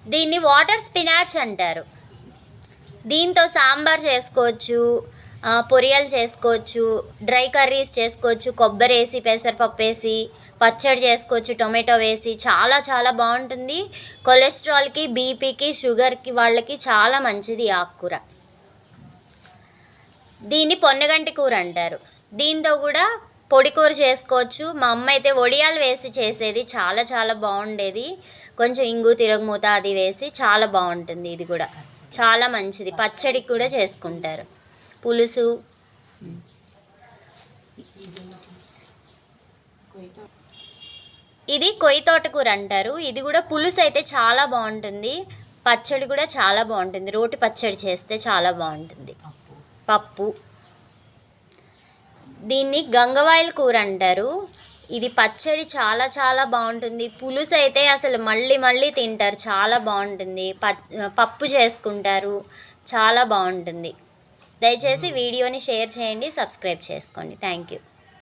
దీన్ని water spinach అంటారు. దీంతో సాంబార్ చేసుకోవచ్చు, పొరియలు చేసుకోవచ్చు, డ్రై కర్రీస్ చేసుకోవచ్చు, కొబ్బరి వేసి పెసరపప్పు వేసి పచ్చడి చేసుకోవచ్చు, టొమాటో వేసి. చాలా చాలా బాగుంటుంది. కొలెస్ట్రాల్కి, బీపీకి, షుగర్కి వాళ్ళకి చాలా మంచిది ఆకుకూర. దీన్ని పొన్నగంటి కూర అంటారు. దీంతో కూడా పొడి కూర చేసుకోవచ్చు. మా అమ్మ అయితే వడియాలు వేసి చేసేది, చాలా చాలా బాగుండేది. కొంచెం ఇంగు తిరగమూత అది వేసి చాలా బాగుంటుంది. ఇది కూడా చాలా మంచిది. పచ్చడికి కూడా చేసుకుంటారు. పులుసు. ఇది కొయ్యి తోటకూర అంటారు. ఇది కూడా పులుసు అయితే చాలా బాగుంటుంది. పచ్చడి కూడా చాలా బాగుంటుంది. రోటి పచ్చడి చేస్తే చాలా బాగుంటుంది. పప్పు. దీన్ని గంగవాయల కూర అంటారు. ఇది పచ్చడి చాలా చాలా బాగుంటుంది. పులుసు అయితే అసలు మళ్ళీ మళ్ళీ తింటారు, చాలా బాగుంటుంది. పప్పు చేసుకుంటారు, చాలా బాగుంటుంది. దయచేసి వీడియోని షేర్ చేయండి, సబ్స్క్రైబ్ చేసుకోండి. Thank you.